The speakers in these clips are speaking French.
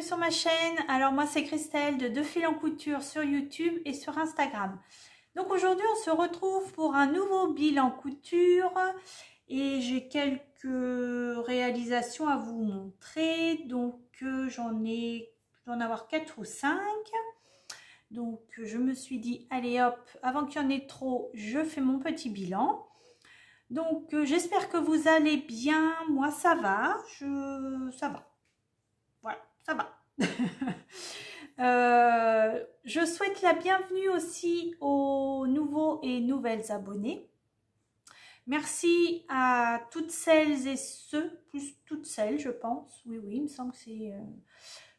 bienvenue sur ma chaîne. Alors moi c'est Christelle de Deux Fils en Couture sur YouTube et sur Instagram. Donc aujourd'hui on se retrouve pour un nouveau bilan couture et j'ai quelques réalisations à vous montrer. Donc je dois en avoir 4 ou 5. Donc je me suis dit allez hop, avant qu'il y en ait trop, je fais mon petit bilan. Donc j'espère que vous allez bien. Moi ça va, ça va. Voilà, ça va. Je souhaite la bienvenue aussi aux nouveaux et nouvelles abonnés. Merci à toutes celles et ceux, plus toutes celles je pense. Oui, il me semble que c'est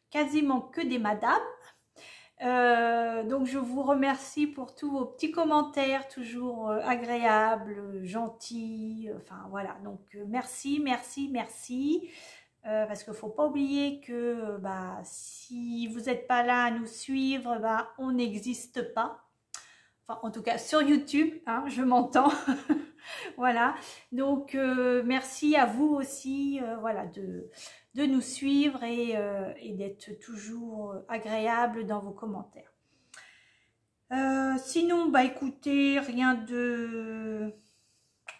quasiment que des madames. Donc je vous remercie pour tous vos petits commentaires, toujours agréables, gentils. Enfin voilà, donc merci. Parce qu'il ne faut pas oublier que si vous n'êtes pas là à nous suivre, on n'existe pas. Enfin, en tout cas, sur YouTube, hein, je m'entends. Voilà. Donc, merci à vous aussi voilà, de nous suivre et d'être toujours agréable dans vos commentaires. Sinon, écoutez, rien de...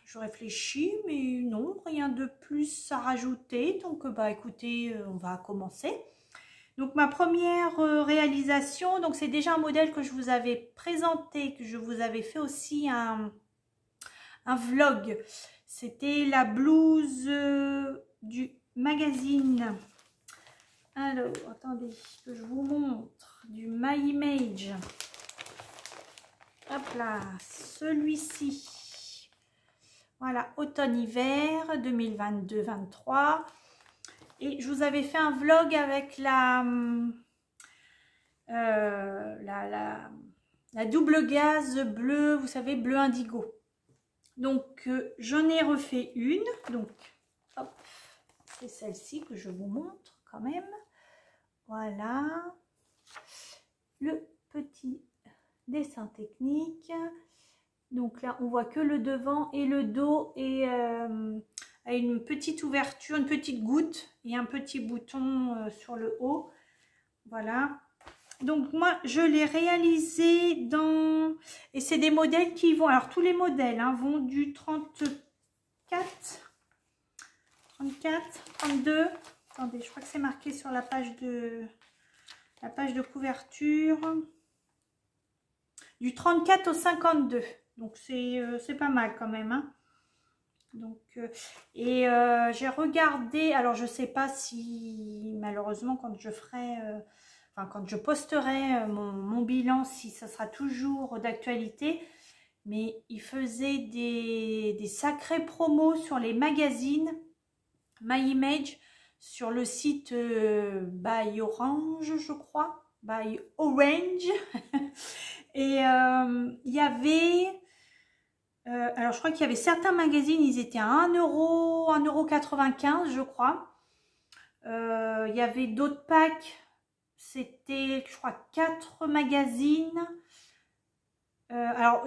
Je réfléchis, mais non, rien de plus à rajouter. Donc, écoutez, on va commencer. Donc, ma première réalisation, donc c'est déjà un modèle que je vous avais présenté, que je vous avais fait aussi un vlog. C'était la blouse du magazine. Alors, attendez, que je vous montre. Du My Image. Hop là, celui-ci. Voilà, automne-hiver 2022-23. Et je vous avais fait un vlog avec la double gaze bleu, vous savez, bleu indigo. Donc, j'en ai refait une. Donc, hop, c'est celle-ci que je vous montre quand même. Voilà. Le petit dessin technique. Donc là, on voit que le devant et le dos et a une petite ouverture, une petite goutte et un petit bouton sur le haut. Voilà. Donc moi, je l'ai réalisé dans... Et c'est des modèles qui vont... Alors tous les modèles vont du 34, 32... Attendez, je crois que c'est marqué sur la page de couverture. Du 34 au 52. Donc c'est pas mal quand même. Hein. Donc, j'ai regardé, alors je sais pas si malheureusement quand je ferai, quand je posterai mon bilan, si ça sera toujours d'actualité, mais il faisait des sacrés promos sur les magazines My Image, sur le site By Orange, je crois, By Orange. Et il y avait, alors je crois qu'il y avait certains magazines, ils étaient à 1 €, 1,95 €, je crois. Il y avait d'autres packs, c'était, je crois, 4 magazines. Alors,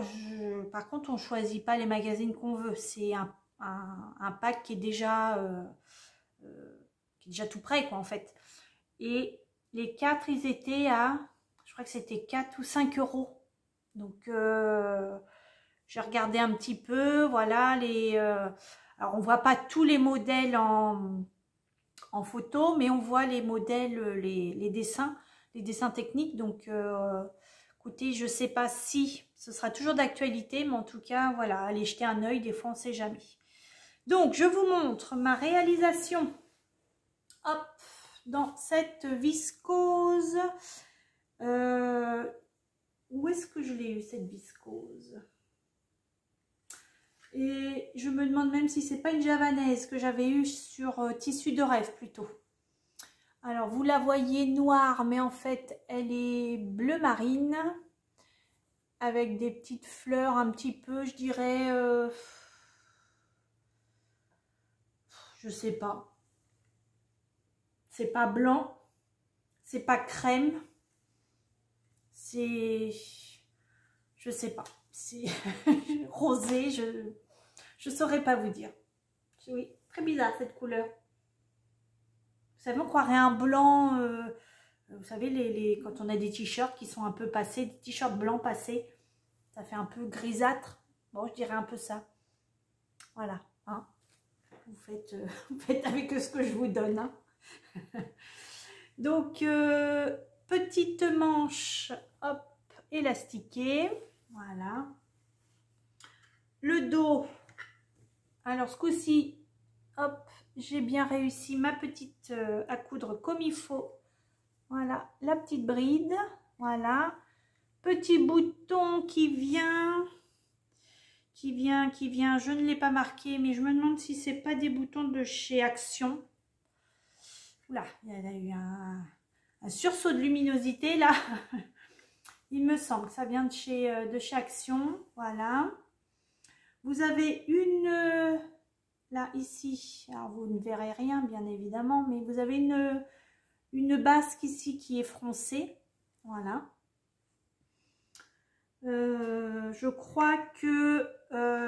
par contre, on ne choisit pas les magazines qu'on veut. C'est un pack qui est déjà tout prêt, quoi, en fait. Et les 4, ils étaient à... Je crois que c'était 4 ou 5 €. Donc, j'ai regardé un petit peu, voilà, alors on voit pas tous les modèles en photo, mais on voit les modèles, les dessins techniques. Donc, écoutez, je sais pas si ce sera toujours d'actualité, mais en tout cas, voilà, allez jeter un œil, des fois on sait jamais. Donc, je vous montre ma réalisation. Hop, dans cette viscose. Où est-ce que je l'ai eu cette viscose? Et je me demande même si c'est pas une javanaise que j'avais eue sur tissu de rêve plutôt. Alors vous la voyez noire, mais en fait elle est bleu marine avec des petites fleurs un petit peu, je dirais, je sais pas. C'est pas blanc, c'est pas crème. C'est, je sais pas, c'est rosé, je saurais pas vous dire. Oui, très bizarre cette couleur. savez, on croirait un blanc, vous savez, quand on a des t-shirts qui sont un peu passés, des t-shirts blancs passés, ça fait un peu grisâtre. Bon, je dirais un peu ça. Voilà, hein. Vous faites avec ce que je vous donne, hein. Donc, petite manche, hop, élastiquée, voilà. Le dos, alors ce coup-ci, hop, j'ai bien réussi ma petite à coudre comme il faut. Voilà, la petite bride, voilà. Petit bouton qui vient, je ne l'ai pas marqué, mais je me demande si c'est pas des boutons de chez Action. Oula, il y a eu un sursaut de luminosité là. Il me semble que ça vient de chez Action, voilà. Vous avez une, là ici, alors vous ne verrez rien bien évidemment, mais vous avez une basque ici qui est froncée, voilà. Je crois que,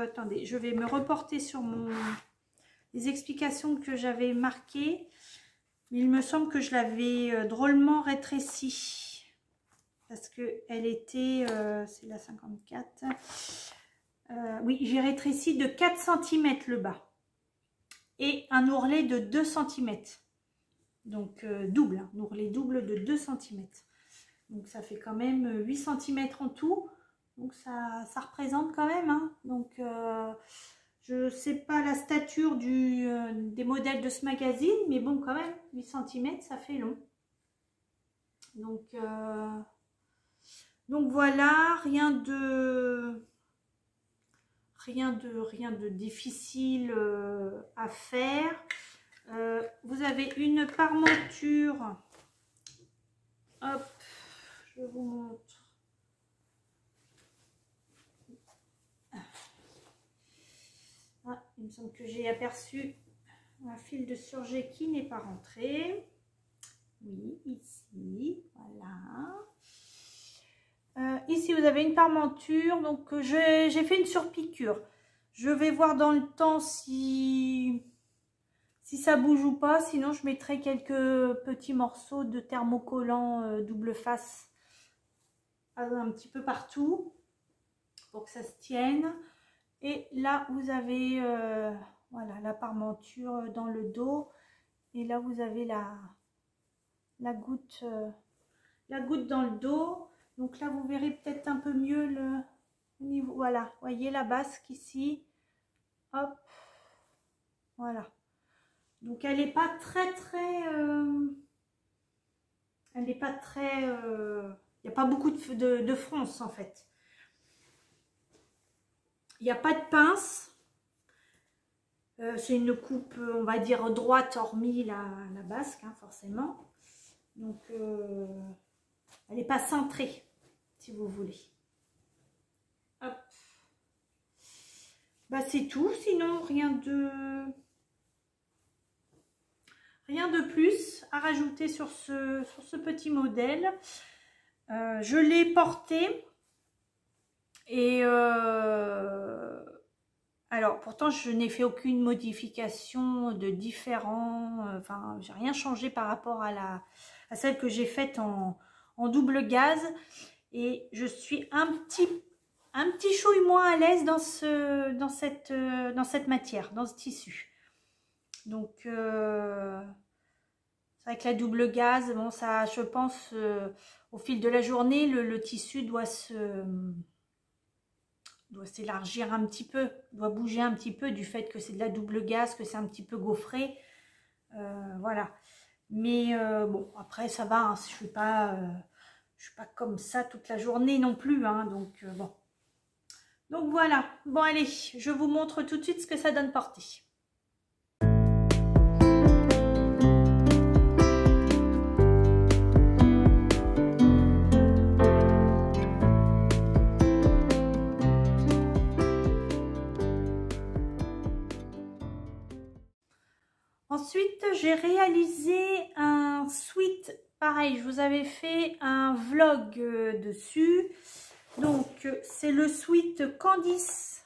attendez, je vais me reporter sur les explications que j'avais marquées. Il me semble que je l'avais drôlement rétrécie parce que elle était, c'est la 54. Oui, j'ai rétréci de 4 cm le bas et un ourlet de 2 cm. Donc double, hein, un ourlet double de 2 cm. Donc ça fait quand même 8 cm en tout. Donc ça représente quand même, hein. Donc je ne sais pas la stature des modèles de ce magazine, mais bon quand même, 8 cm ça fait long. Donc voilà, rien de difficile à faire. Vous avez une parmenture. Hop, je vous montre. Ah, il me semble que j'ai aperçu un fil de surjet qui n'est pas rentré. Oui, ici, voilà. Ici, vous avez une parmenture. Donc, j'ai fait une surpiqûre. Je vais voir dans le temps si ça bouge ou pas. Sinon, je mettrai quelques petits morceaux de thermocollant double face un petit peu partout pour que ça se tienne. Et là, vous avez voilà, la parmenture dans le dos. Et là, vous avez la goutte dans le dos. Donc là, vous verrez peut-être un peu mieux le niveau. Voilà, voyez la basque ici. Hop, voilà. Donc elle n'est pas très elle n'est pas très il n'y a pas beaucoup de fronce en fait. Il n'y a pas de pince. C'est une coupe, on va dire, droite, hormis la basque, hein, forcément. Donc, elle n'est pas cintrée, si vous voulez. Hop. Bah, c'est tout. Sinon, rien de plus à rajouter sur ce petit modèle. Je l'ai porté. Et alors, pourtant, je n'ai fait aucune modification de différent. Enfin, j'ai rien changé par rapport à celle que j'ai faite en double gaze. Et je suis un petit chouille moins à l'aise dans cette matière, dans ce tissu. Donc, c'est vrai que la double gaze, bon, ça, je pense, au fil de la journée, le tissu doit s'élargir un petit peu, doit bouger un petit peu du fait que c'est de la double gaze, que c'est un petit peu gaufré, voilà. Mais bon, après ça va, hein, je suis pas comme ça toute la journée non plus, hein, donc bon. Donc voilà, bon allez, je vous montre tout de suite ce que ça donne porté. Ensuite, j'ai réalisé un sweat, pareil, je vous avais fait un vlog dessus. Donc, c'est le sweat Candice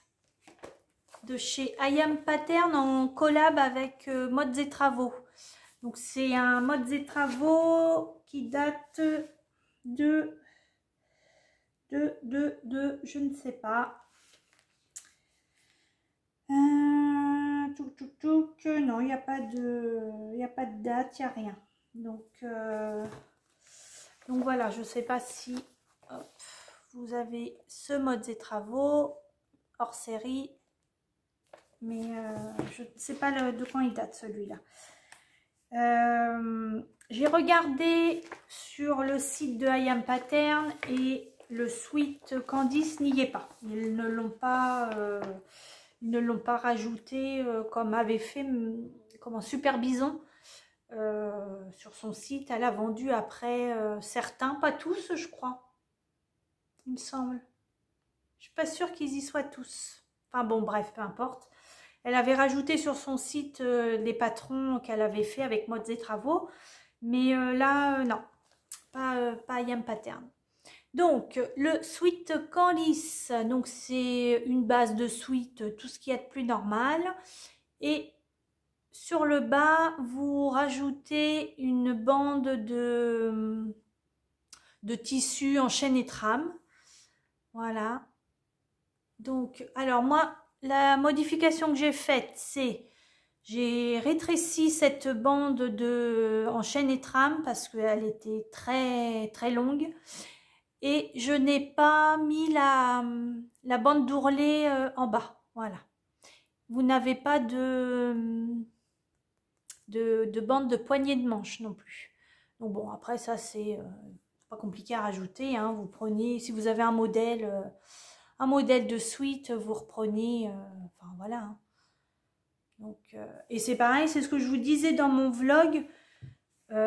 de chez I Am Pattern en collab avec Modes et Travaux. Donc c'est un Modes et Travaux qui date de je ne sais pas. Non, il n'y a pas de date, il n'y a rien. Donc voilà, je ne sais pas si hop, vous avez ce Modes et Travaux hors série, mais je ne sais pas de quand il date celui-là. J'ai regardé sur le site de I Am Pattern et le Sweet Candice n'y est pas. Ils ne l'ont pas rajouté comme avait fait comme un Super Bison sur son site. Elle a vendu après certains, pas tous je crois, il me semble. Je suis pas sûre qu'ils y soient tous. Enfin bon, bref, peu importe. Elle avait rajouté sur son site les patrons qu'elle avait fait avec Modes et Travaux. Mais là, non, pas I Am Pattern. Donc, le Sweet Candice, donc c'est une base de sweet, tout ce qu'il y a de plus normal. Et sur le bas, vous rajoutez une bande de tissu en chaîne et trame. Voilà. Donc, alors moi, la modification que j'ai faite, c'est j'ai rétréci cette bande en chaîne et trame parce qu'elle était très longue et je n'ai pas mis la bande d'ourlet en bas. Voilà. Vous n'avez pas de bande de poignée de manche non plus. Donc bon, après ça c'est pas compliqué à rajouter. Hein. Vous prenez, si vous avez un modèle de sweat, vous reprenez, enfin voilà. Hein. Donc, et c'est pareil, c'est ce que je vous disais dans mon vlog,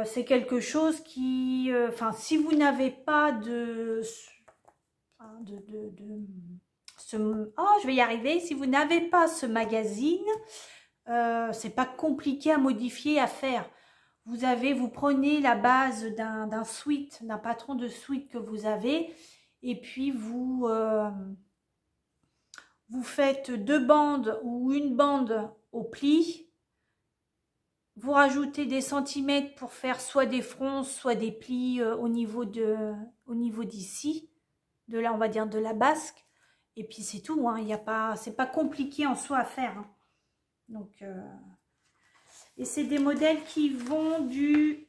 c'est quelque chose qui, enfin, si vous n'avez pas je vais y arriver, si vous n'avez pas ce magazine, c'est pas compliqué à modifier, à faire. Vous prenez la base d'un sweat, d'un patron de sweat que vous avez, et puis vous faites 2 bandes ou une bande au pli, vous rajoutez des centimètres pour faire soit des fronces, soit des plis au niveau d'ici, de là on va dire de la basque, et puis c'est tout, hein, c'est pas compliqué en soi à faire. Hein. Donc, et c'est des modèles qui vont du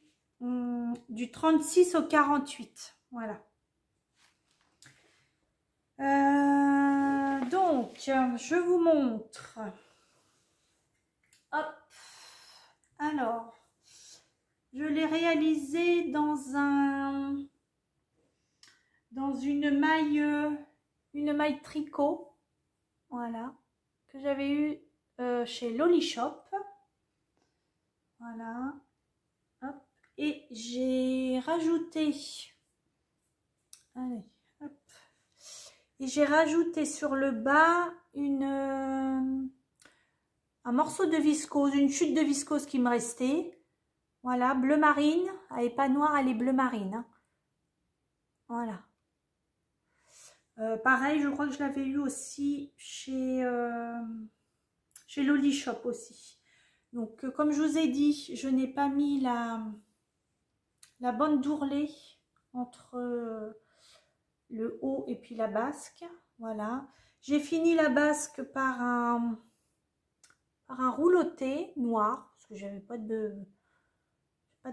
36 au 48, voilà. Donc, je vous montre. Hop. Alors, je l'ai réalisé dans une maille tricot, voilà, que j'avais eu chez Loli Shop. Voilà. Hop. Et j'ai rajouté. Allez, hop. Et j'ai rajouté sur le bas un morceau de viscose, une chute de viscose qui me restait. Voilà, bleu marine. Elle n'est pas noire, elle est bleu marine. Hein. Voilà. Pareil, je crois que je l'avais eu aussi chez Loli Shop aussi. Donc, comme je vous ai dit, je n'ai pas mis la bande d'ourlet entre le haut et puis la basque. Voilà. J'ai fini la basque par un rouloté noir, parce que j'avais pas de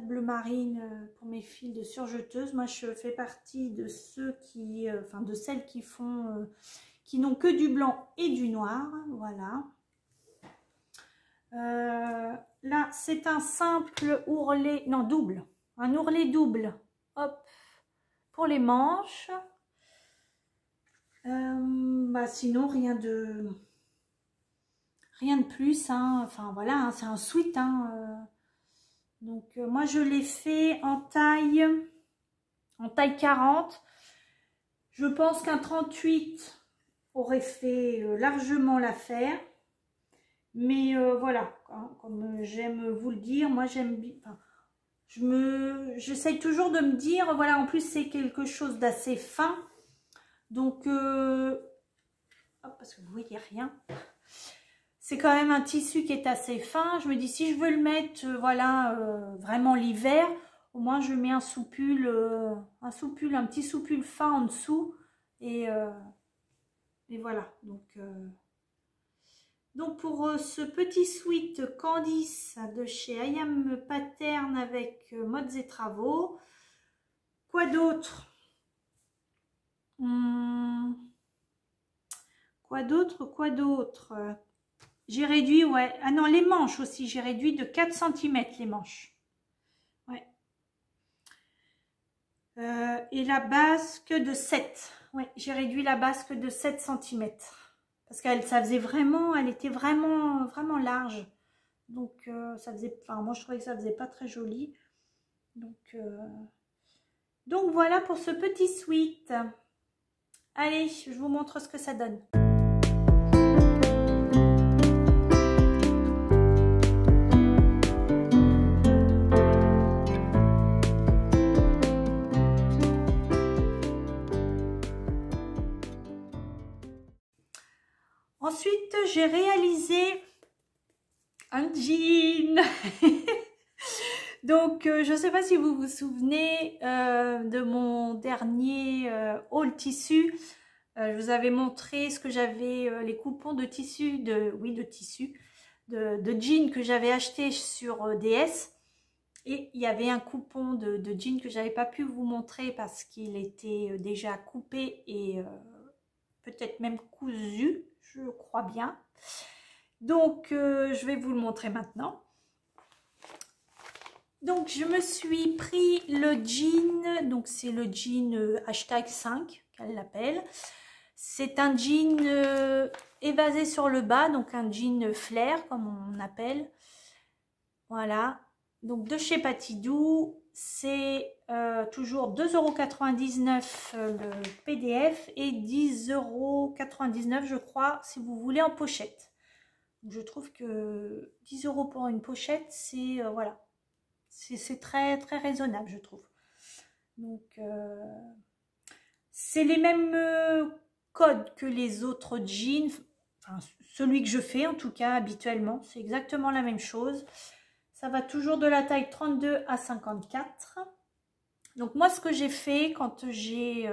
bleu marine pour mes fils de surjeteuse. Moi, je fais partie de ceux qui, de celles qui font, qui n'ont que du blanc et du noir. Voilà. Là, c'est un simple ourlet, non double, un ourlet double. Hop, pour les manches. Sinon, rien de plus. Hein. Enfin voilà, hein, c'est un sweat. Hein, donc moi je l'ai fait en taille 40. Je pense qu'un 38 aurait fait largement l'affaire. Mais voilà, hein, comme j'aime vous le dire, moi j'aime bien. Enfin, j'essaye toujours de me dire, voilà, en plus c'est quelque chose d'assez fin. Donc, hop, parce que vous voyez rien. c'est quand même un tissu qui est assez fin. Je me dis, si je veux le mettre, voilà, vraiment l'hiver, au moins je mets un soupule, un petit soupule fin en dessous. Et voilà. Donc pour ce petit sweat Candice de chez I Am Pattern avec modes et travaux. Quoi d'autre? Quoi d'autre? J'ai réduit, ouais. Ah non, les manches aussi. J'ai réduit de 4 cm les manches. Ouais. Et la basque de 7. Ouais, j'ai réduit la basque de 7 cm. Parce qu'elle, ça faisait vraiment, elle était vraiment large. Donc, ça faisait, enfin, moi je trouvais que ça faisait pas très joli. Donc voilà pour ce petit sweat. Allez, je vous montre ce que ça donne. Ensuite, j'ai réalisé un jean. Donc, je ne sais pas si vous vous souvenez de mon dernier haul tissu. Je vous avais montré ce que j'avais, les coupons de tissu, de jeans que j'avais acheté sur DS. Et il y avait un coupon de jeans que j'avais pas pu vous montrer parce qu'il était déjà coupé et peut-être même cousu, je crois bien. Donc, je vais vous le montrer maintenant. Donc, je me suis pris le jean, donc c'est le jean hashtag 5 qu'elle l'appelle. C'est un jean évasé sur le bas, donc un jean flair comme on appelle. Voilà, donc de chez Patidou, c'est toujours 2,99 € le PDF et 10,99 € je crois si vous voulez en pochette. Je trouve que 10 € pour une pochette, c'est voilà. C'est très raisonnable, je trouve. Donc, c'est les mêmes codes que les autres jeans. Enfin, celui que je fais, en tout cas, habituellement. C'est exactement la même chose. Ça va toujours de la taille 32 à 54. Donc, moi, ce que j'ai fait quand j'ai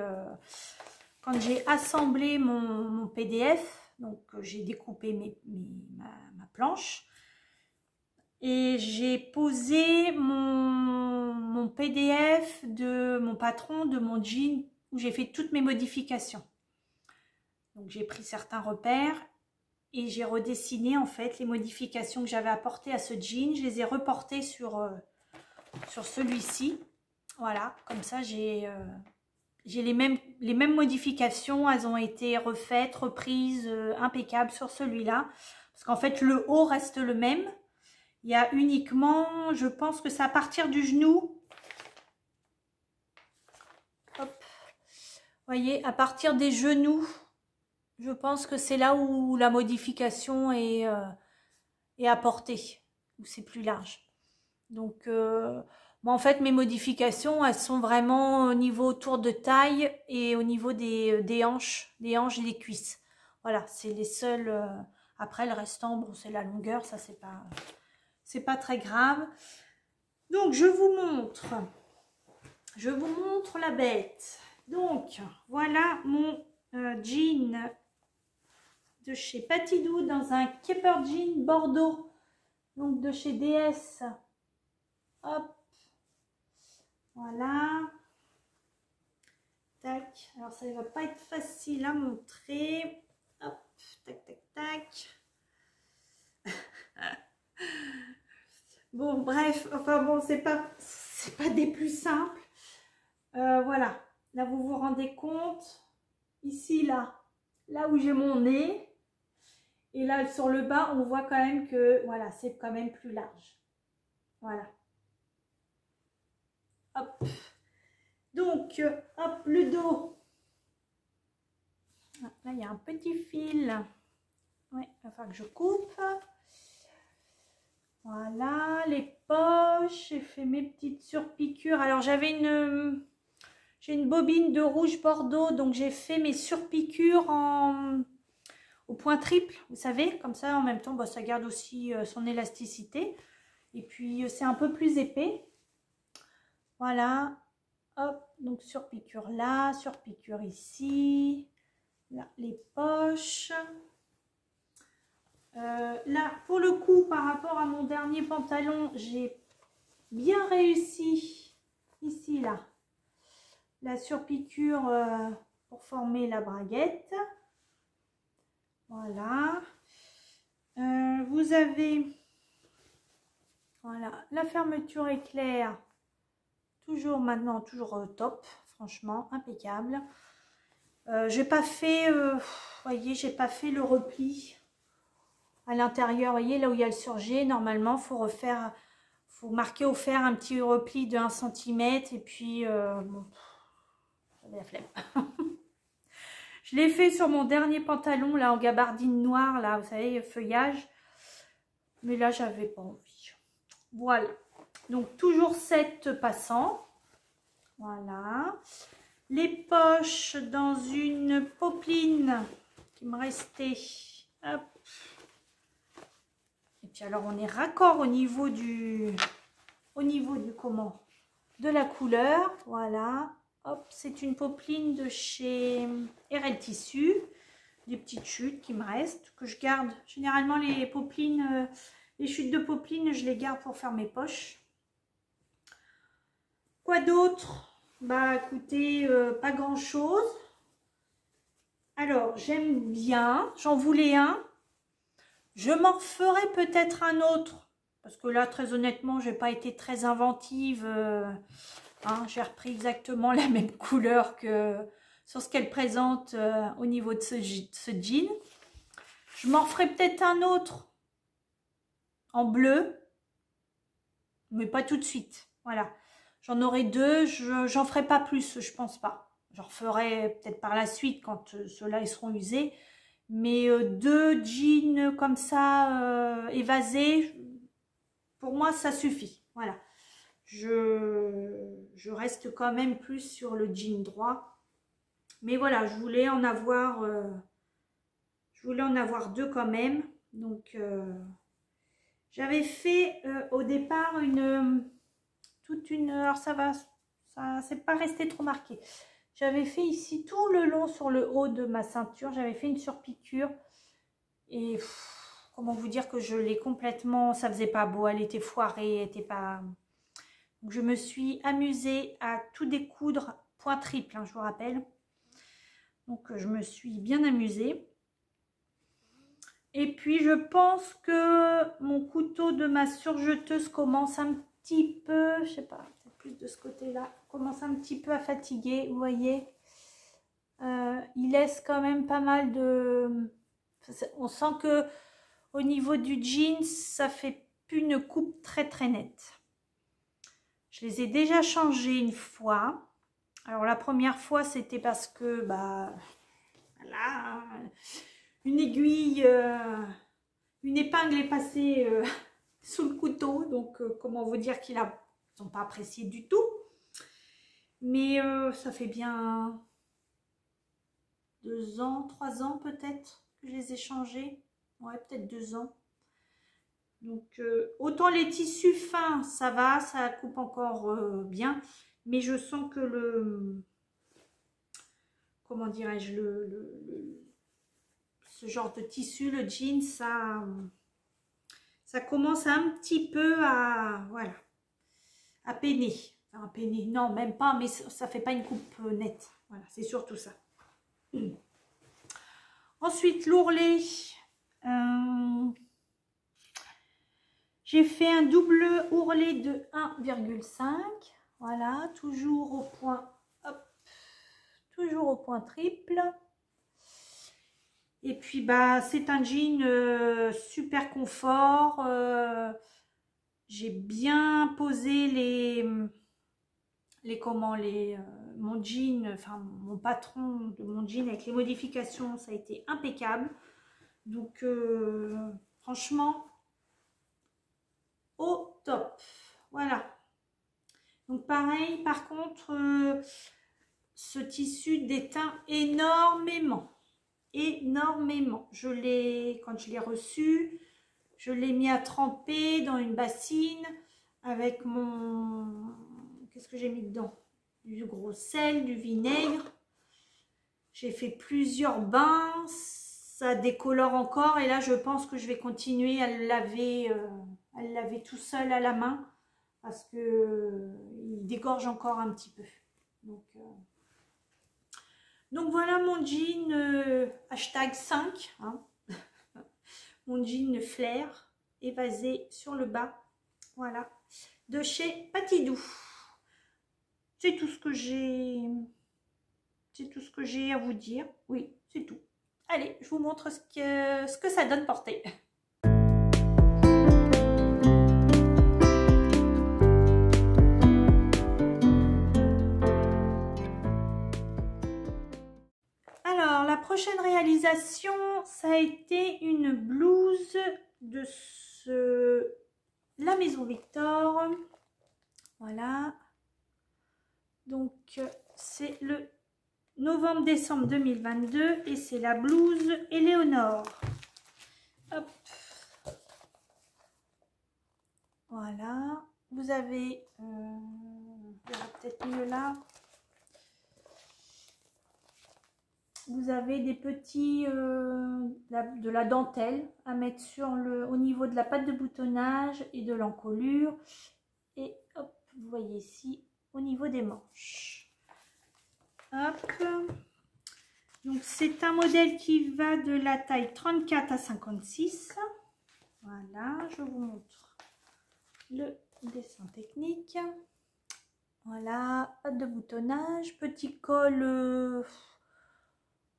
assemblé mon PDF, donc j'ai découpé ma planche. Et j'ai posé mon PDF de mon patron, de mon jean, où j'ai fait toutes mes modifications. Donc j'ai pris certains repères et j'ai redessiné en fait les modifications que j'avais apportées à ce jean. Je les ai reportées sur celui-ci. Voilà, comme ça j'ai les mêmes modifications. Elles ont été refaites, reprises, impeccables sur celui-là. Parce qu'en fait le haut reste le même. Il y a uniquement, je pense que c'est à partir du genou. Hop. Vous voyez, à partir des genoux, je pense que c'est là où la modification est apportée, où c'est plus large. Donc, en fait, mes modifications, elles sont vraiment au niveau tour de taille et au niveau des hanches et des cuisses. Voilà, c'est les seuls. Après, le restant, bon, c'est la longueur, ça, c'est pas très grave. Donc, je vous montre la bête. Donc, voilà mon jean de chez Patidou dans un Keeper Jean Bordeaux. Donc, de chez DS. Hop. Voilà. Tac. Alors, ça ne va pas être facile à montrer. Hop. Tac, tac, tac. Bon, bref, enfin bon, c'est pas des plus simples. Voilà, là vous vous rendez compte, ici, là où j'ai mon nez, et là sur le bas, on voit quand même que, voilà, c'est quand même plus large. Voilà. Hop. Donc, hop, le dos. Là, il y a un petit fil. Ouais, il va falloir que je coupe. Voilà, les poches, j'ai fait mes petites surpiqûres. Alors, j'ai une bobine de rouge bordeaux, donc j'ai fait mes surpiqûres au point triple, vous savez, comme ça en même temps bah, ça garde aussi son élasticité et puis c'est un peu plus épais. Voilà, hop, donc surpiqûre là, surpiqûre ici, là les poches. Là pour le coup par rapport à mon dernier pantalon, j'ai bien réussi ici là la surpiqûre pour former la braguette. Voilà. Vous avez voilà la fermeture éclair, toujours maintenant toujours top, franchement impeccable. J'ai pas fait voyez, j'ai pas fait le repli à l'intérieur, voyez là où il y a le surjet, normalement faut refaire, faut marquer au fer un petit repli de 1 cm et puis bon, j'avais la flemme. Je l'ai fait sur mon dernier pantalon là en gabardine noire là, vous savez, feuillage. Mais là, j'avais pas envie. Voilà. Donc, toujours 7 passants. Voilà. Les poches dans une popeline qui me restait. Hop. Et puis, alors, on est raccord au niveau du comment? De la couleur. Voilà. Hop, c'est une popeline de chez RL Tissu. Des petites chutes qui me restent, que je garde. Généralement, les popelines, les chutes de popeline, je les garde pour faire mes poches. Quoi d'autre? Bah, écoutez, pas grand-chose. Alors, j'aime bien. J'en voulais un. Je m'en referai peut-être un autre. Parce que là, très honnêtement, j'ai pas été très inventive. Hein, j'ai repris exactement la même couleur que sur ce qu'elle présente au niveau de ce jean. Je m'en ferai peut-être un autre en bleu, mais pas tout de suite. Voilà, j'en aurai 2, j'en ferai pas plus, je pense pas. J'en referai peut-être par la suite quand ceux-là ils seront usés. Mais 2 jeans comme ça, évasés, pour moi ça suffit. Voilà. Je reste quand même plus sur le jean droit. Mais voilà, je voulais en avoir 2 quand même. Donc, j'avais fait au départ alors ça va, ça c'est pas resté trop marqué. J'avais fait ici tout le long sur le haut de ma ceinture, j'avais fait une surpiqûre. Et comment vous dire que je l'ai complètement, ça faisait pas beau, elle était foirée, elle était pas... Donc, je me suis amusée à tout découdre, point triple, hein, je vous rappelle. Donc, je me suis bien amusée. Et puis, je pense que mon couteau de ma surjeteuse commence un petit peu, je sais pas, peut-être plus de ce côté-là, commence un petit peu à fatiguer, vous voyez. Il laisse quand même pas mal de... On sent que au niveau du jean, ça fait plus une coupe très très nette. Je les ai déjà changés une fois. Alors la première fois, c'était parce que bah voilà, une aiguille, une épingle est passée sous le couteau. Donc comment vous dire qu'ils n'ont pas apprécié du tout. Mais ça fait bien 2 ans, 3 ans peut-être que je les ai changés. Ouais, peut-être 2 ans. Donc, autant les tissus fins, ça va, ça coupe encore bien. Mais je sens que le... Comment dirais-je, ce genre de tissu, le jean, ça commence un petit peu à... Voilà. À peiner. Enfin, à peiner, non, même pas, mais ça fait pas une coupe nette. Voilà, c'est surtout ça. Ensuite, l'ourlet. J'ai fait un double ourlet de 1,5. Voilà, toujours au point, hop, toujours au point triple. Et puis, bah, c'est un jean super confort. J'ai bien posé mon jean, enfin, mon patron de mon jean avec les modifications, ça a été impeccable. Donc, franchement, au top. Voilà. Donc pareil, par contre, ce tissu déteint énormément. énormément. Quand je l'ai reçu, je l'ai mis à tremper dans une bassine avec mon... Qu'est-ce que j'ai mis dedans? Du gros sel, du vinaigre. J'ai fait plusieurs bains. Ça décolore encore. Et là, je pense que je vais continuer à le laver tout seul à la main. Parce que il dégorge encore un petit peu. Donc voilà mon jean hashtag 5. Hein. Mon jean flair évasé sur le bas. Voilà. De chez Patidou. C'est tout ce que j'ai. C'est tout ce que j'ai à vous dire. Oui, c'est tout. Allez, je vous montre ce que ça donne porté. Alors, la prochaine réalisation, ça a été une blouse de la Maison Victor. Voilà. Donc, c'est le novembre-décembre 2022 et c'est la blouse Éléonore. Hop. Voilà. Vous avez, peut-être mieux là. Vous avez des petits, de la dentelle à mettre au niveau de la patte de boutonnage et de l'encolure. Et hop, vous voyez ici, au niveau des manches. Hop. Donc, c'est un modèle qui va de la taille 34 à 56. Voilà, je vous montre le dessin technique. Voilà, patte de boutonnage, petit col...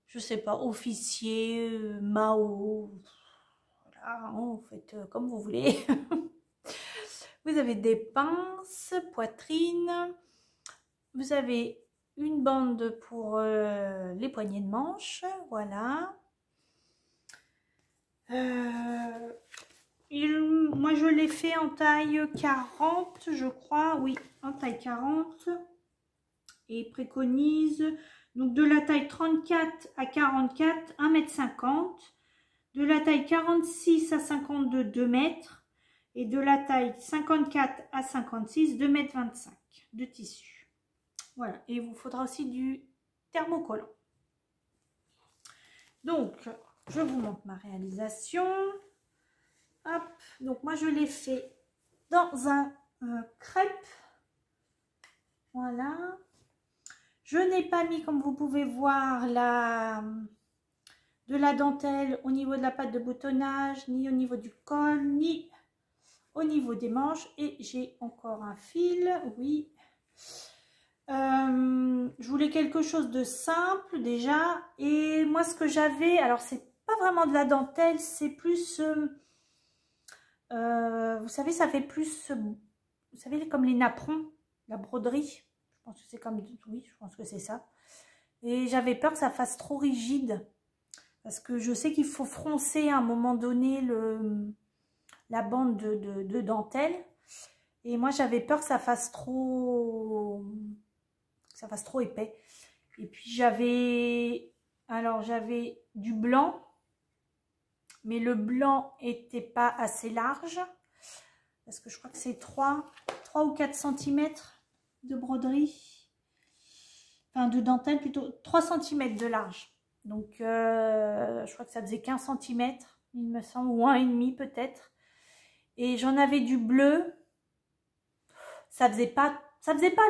je sais pas, officier, Mao, voilà, vous faites comme vous voulez. Vous avez des pinces, poitrine, vous avez une bande pour les poignées de manche, voilà. Moi je l'ai fait en taille 40, je crois, oui, en taille 40, et il préconise... Donc de la taille 34 à 44, 1,50 m. De la taille 46 à 52, 2 mètres. Et de la taille 54 à 56, 2,25 m de tissu. Voilà. Et il vous faudra aussi du thermocollant. Donc, je vous montre ma réalisation. Hop. Donc, moi, je l'ai fait dans un crêpe. Voilà. Je n'ai pas mis, comme vous pouvez voir, de la dentelle au niveau de la patte de boutonnage, ni au niveau du col, ni au niveau des manches. Et j'ai encore un fil, oui. Je voulais quelque chose de simple déjà. Et moi, ce que j'avais, alors c'est pas vraiment de la dentelle, c'est plus... vous savez, ça fait plus... vous savez, comme les napperons, la broderie. Je pense que c'est comme... Oui, je pense que c'est ça. Et j'avais peur que ça fasse trop rigide. Parce que je sais qu'il faut froncer à un moment donné la bande de dentelle. Et moi, j'avais peur que ça fasse trop... épais. Et puis, j'avais du blanc. Mais le blanc n'était pas assez large. Parce que je crois que c'est 3 ou 4 cm de broderie, enfin de dentelle plutôt, 3 cm de large. Donc je crois que ça faisait 15 cm, il me semble, ou 1,5 peut-être. Et j'en avais du bleu. Ça faisait pas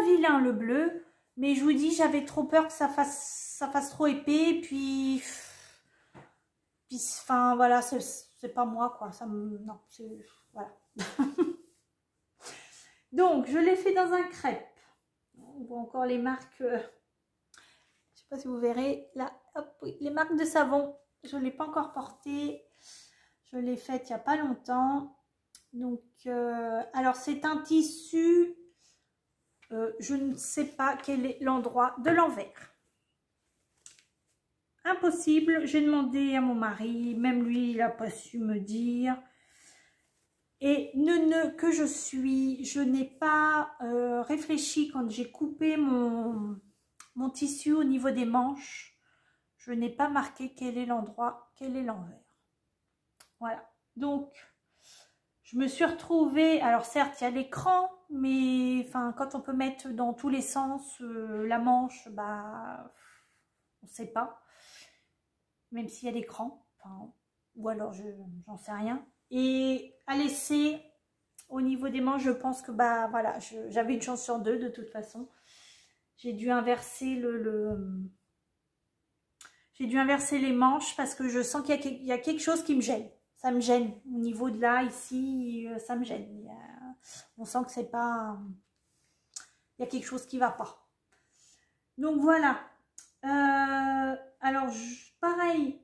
vilain le bleu, mais je vous dis, j'avais trop peur que ça fasse trop épais. Puis enfin voilà, c'est pas moi quoi. Non, c'est voilà. Donc je l'ai fait dans un crêpe. On voit encore les marques, je ne sais pas si vous verrez, là, hop, oui, les marques de savon. Je ne l'ai pas encore porté, je l'ai faite il n'y a pas longtemps. Donc, alors c'est un tissu, je ne sais pas quel est l'endroit de l'envers. Impossible, j'ai demandé à mon mari, même lui il n'a pas su me dire. Et que je suis, je n'ai pas réfléchi quand j'ai coupé mon tissu au niveau des manches. je n'ai pas marqué quel est l'endroit, quel est l'envers. Voilà. Donc, je me suis retrouvée, alors certes, il y a l'écran, mais enfin, quand on peut mettre dans tous les sens la manche, bah, on ne sait pas. Même s'il y a l'écran, enfin, ou alors j'en sais rien. Et à laisser au niveau des manches, je pense que bah voilà, j'avais une chance sur deux de toute façon. J'ai dû inverser j'ai dû inverser les manches parce que je sens qu'il y a quelque chose qui me gêne. Ça me gêne au niveau de là, ici, ça me gêne. On sent que c'est pas, il y a quelque chose qui va pas. Donc voilà. Alors pareil,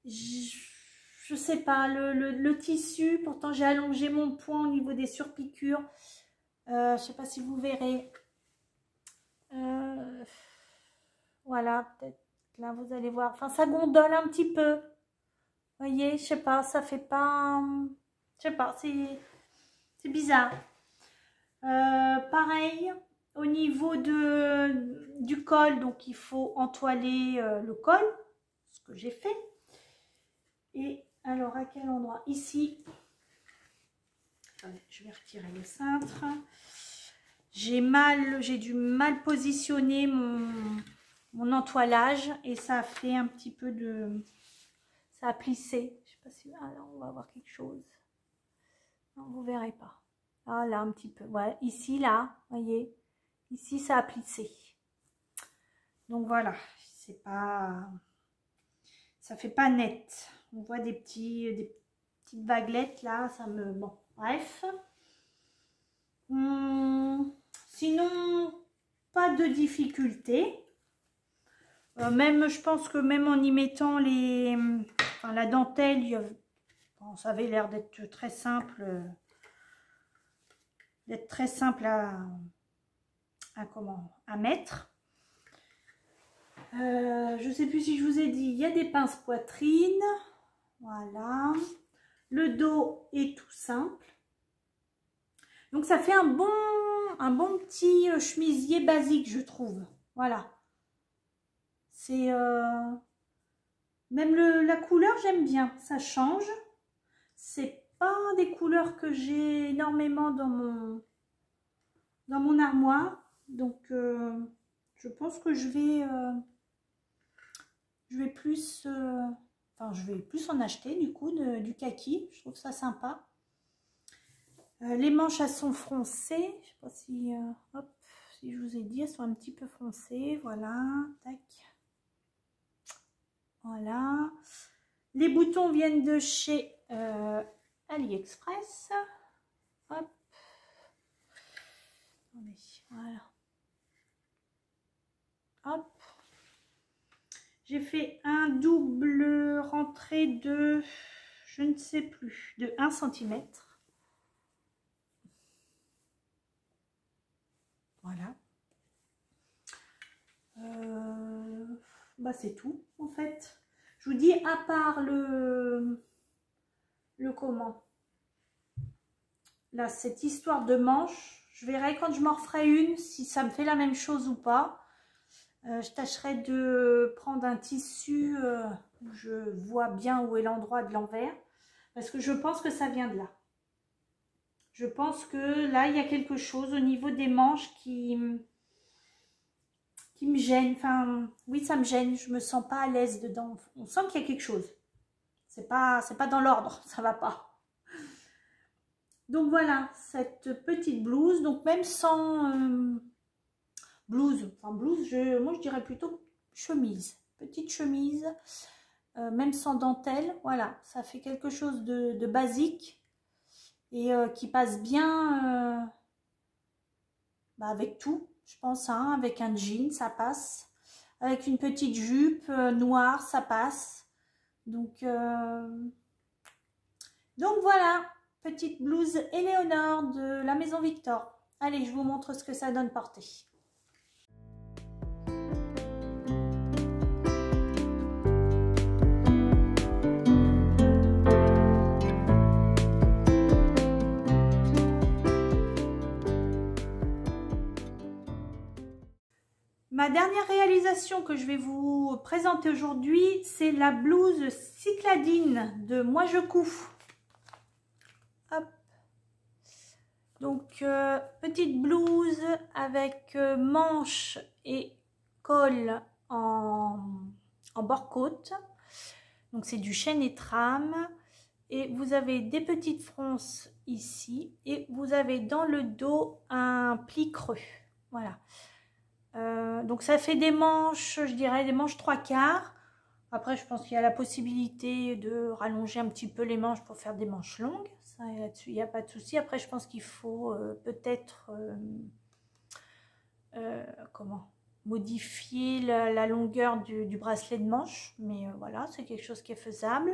je sais pas, le tissu, pourtant j'ai allongé mon poing au niveau des surpiqûres. Je sais pas si vous verrez. Voilà, peut-être là vous allez voir. Enfin, ça gondole un petit peu. Vous voyez, je sais pas, ça fait pas. Je sais pas, c'est bizarre. Pareil, au niveau du col, donc il faut entoiler le col, ce que j'ai fait. Et alors, à quel endroit? Ici. Attendez, je vais retirer le cintre. J'ai dû mal positionner mon entoilage et ça a fait un petit peu de... Ça a plissé. Je sais pas si... Ah là, on va voir quelque chose. Non, vous verrez pas. Ah là, un petit peu. Ouais, ici, là, voyez. Ici, ça a plissé. Donc voilà, c'est pas... Ça fait pas net. On voit des petites vaguelettes là, ça me... Bon, bref. Sinon, pas de difficulté. Même, je pense que même en y mettant la dentelle, bon, ça avait l'air d'être très simple. À mettre. Je ne sais plus si je vous ai dit, il y a des pinces poitrine. Voilà. Le dos est tout simple. Donc ça fait un bon petit chemisier basique, je trouve. Voilà. C'est même la couleur, j'aime bien. Ça change. C'est pas des couleurs que j'ai énormément dans mon armoire. Donc je pense que je vais plus en acheter du coup du kaki. Je trouve ça sympa. Les manches, elles sont froncées. Je sais pas si, si je vous ai dit, elles sont un petit peu froncées. Voilà, tac. Voilà. Les boutons viennent de chez AliExpress. Hop. Voilà. Hop. J'ai fait un double rentrée de, je ne sais plus, de 1 cm. Voilà. Bah c'est tout en fait. Je vous dis, à part le comment là, cette histoire de manche, je verrai quand je m'en referai une si ça me fait la même chose ou pas. Je tâcherai de prendre un tissu où je vois bien où est l'endroit de l'envers, parce que je pense que ça vient de là. Je pense que là, il y a quelque chose au niveau des manches qui me gêne. Enfin, oui, ça me gêne. Je me sens pas à l'aise dedans. On sent qu'il y a quelque chose. C'est pas dans l'ordre. Ça va pas. Donc voilà, cette petite blouse. Donc même sans blouse. Enfin, blouse, moi je dirais plutôt chemise. Petite chemise. Même sans dentelle. Voilà, ça fait quelque chose de basique. Et qui passe bien avec tout, je pense, hein, avec un jean, ça passe. Avec une petite jupe noire, ça passe. Donc voilà, petite blouse Éléonore de la Maison Victor. Allez, je vous montre ce que ça donne porté. Ma dernière réalisation que je vais vous présenter aujourd'hui, c'est la blouse Cycladine de Moi Je Couds. Hop. Donc, petite blouse avec manches et col en bord-côte. Donc, c'est du chêne et trame. Et vous avez des petites fronces ici. Et vous avez dans le dos un pli creux. Voilà. Donc, ça fait des manches, je dirais des manches 3/4. Après, je pense qu'il y a la possibilité de rallonger un petit peu les manches pour faire des manches longues. Ça, là-dessus, il n'y a pas de souci. Après, je pense qu'il faut peut-être modifier la longueur du bracelet de manche. Mais voilà, c'est quelque chose qui est faisable.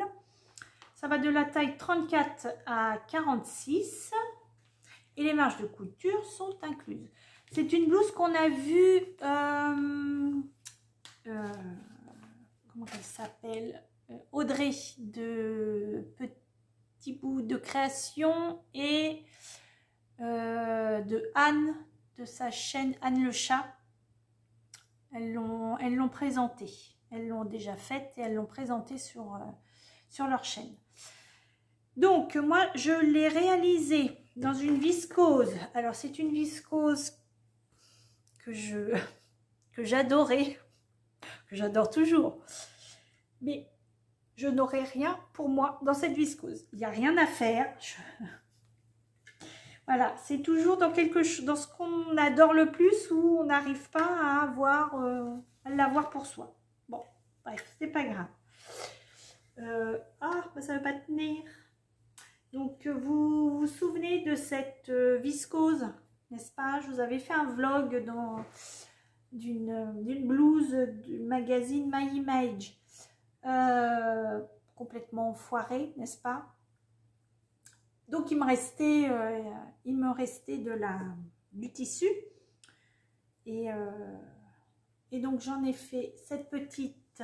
Ça va de la taille 34 à 46. Et les marges de couture sont incluses. C'est une blouse qu'on a vue... comment elle s'appelle, Audrey de Petit Bout de Création et de Anne, de sa chaîne Anne le Chat. Elles l'ont présentée. Elles l'ont déjà faite et elles l'ont présentée sur leur chaîne. Donc, moi, je l'ai réalisée dans une viscose. Alors, c'est une viscose que j'adorais. Que j'adore toujours, mais je n'aurai rien pour moi dans cette viscose. Il n'y a rien à faire. Voilà, c'est toujours dans quelque chose, dans ce qu'on adore le plus, où on n'arrive pas à l'avoir pour soi. Bon, bref, c'est pas grave. Ça ne veut pas tenir. Donc, vous vous souvenez de cette viscose, n'est-ce pas? Je vous avais fait un vlog d'une blouse du magazine My Image, complètement foirée, n'est-ce pas? Donc il me restait du tissu et donc j'en ai fait cette petite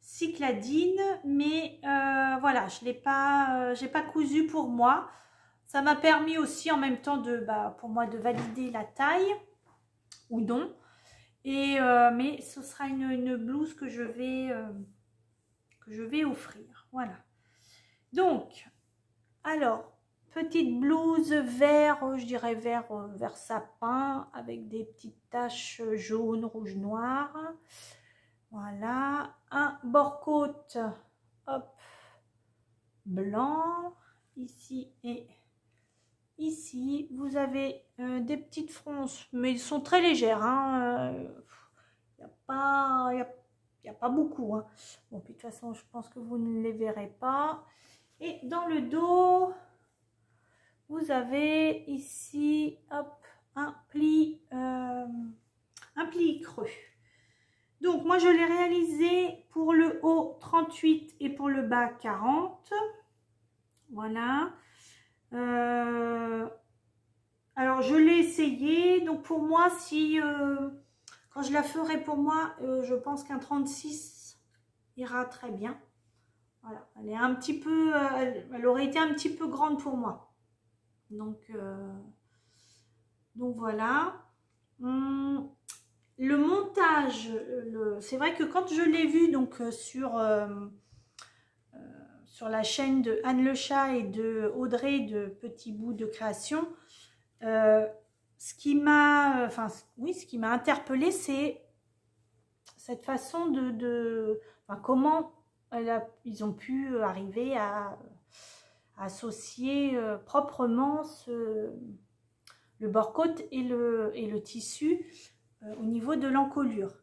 Cycladine, mais voilà, j'ai pas cousu pour moi. Ça m'a permis aussi en même temps pour moi de valider la taille ou non, mais ce sera une blouse que je vais offrir. Voilà. Donc, alors, petite blouse vert, je dirais vert sapin, avec des petites taches jaunes, rouge, noir. Voilà, un bord-côte, hop, blanc, ici et ici. Vous avez des petites fronces, mais ils sont très légères. Il n'y a pas beaucoup. Hein. Bon, puis de toute façon, je pense que vous ne les verrez pas. Et dans le dos, vous avez ici, hop, un pli creux. Donc, moi, je l'ai réalisé pour le haut 38 et pour le bas 40. Voilà. Alors je l'ai essayé, donc pour moi, quand je la ferai pour moi, je pense qu'un 36 ira très bien. Voilà, elle est un petit peu, elle aurait été un petit peu grande pour moi. Donc voilà. Le montage, c'est vrai que quand je l'ai vu donc sur la chaîne de Anne le Chat et de Audrey de Petit Bout de Création, ce qui m'a interpellée, c'est cette façon comment ils ont pu arriver à associer proprement le bord-côte et le tissu au niveau de l'encolure.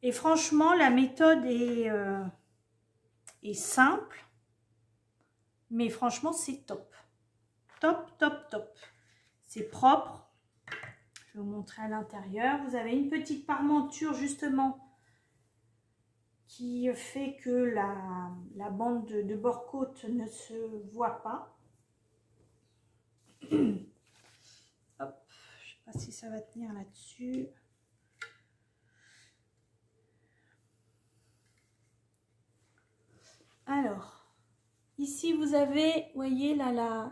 Et franchement, la méthode est simple, mais franchement, c'est top. Top, top, top. C'est propre. Je vais vous montrer à l'intérieur. Vous avez une petite parmenture, justement, qui fait que la bande de bord-côte ne se voit pas. Hop. Je ne sais pas si ça va tenir là-dessus. Alors, ici, vous avez, vous voyez, là,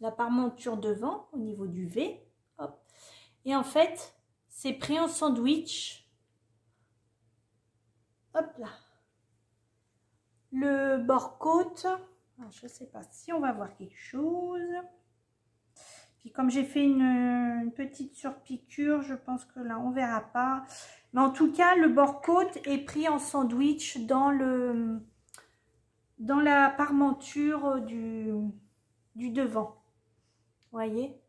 la parmenture devant, au niveau du V. Hop. Et en fait, c'est pris en sandwich. hop là, le bord-côte. Je ne sais pas si on va voir quelque chose. Puis comme j'ai fait une petite surpiqûre, je pense que là on verra pas. Mais en tout cas, le bord-côte est pris en sandwich dans la parmenture du devant. Vous voyez?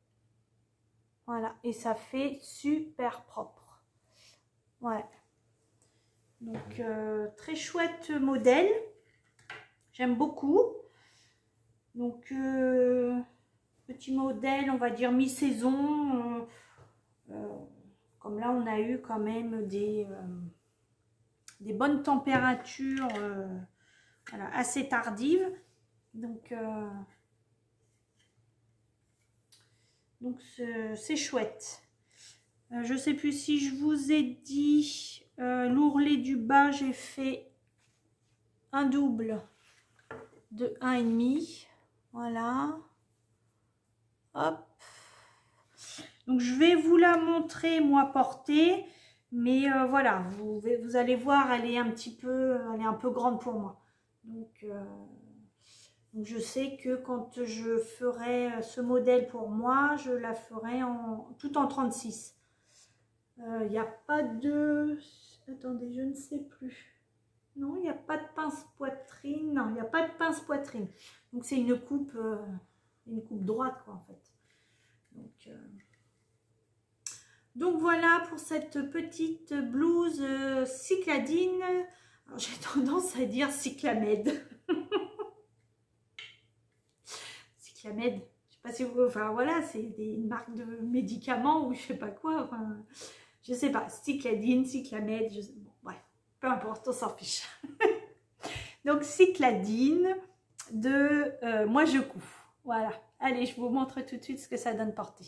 Voilà, et ça fait super propre. Ouais. Donc très chouette modèle. J'aime beaucoup. Donc petit modèle, on va dire mi-saison. Comme là, on a eu quand même des bonnes températures voilà, assez tardives. Donc c'est chouette. Je ne sais plus si je vous ai dit, l'ourlet du bas, j'ai fait un double de 1,5. Voilà. Hop. Donc je vais vous la montrer moi portée, mais voilà, vous allez voir, elle est un peu grande pour moi. Donc je sais que quand je ferai ce modèle pour moi, je la ferai tout en 36. Il n'y a pas de... Attendez, je ne sais plus. Non, il n'y a pas de pince poitrine. Non, il n'y a pas de pince poitrine. Donc c'est une coupe droite, quoi, en fait. Donc voilà pour cette petite blouse cycladine. J'ai tendance à dire cyclamède. Cyclamède, je sais pas si vous... Enfin voilà, c'est une marque de médicaments ou je sais pas quoi. Enfin, je sais pas, cycladine, cyclamède, bon, bref, peu importe, on s'en fiche. Donc cycladine de Moi je couds. Voilà, allez, je vous montre tout de suite ce que ça donne portée.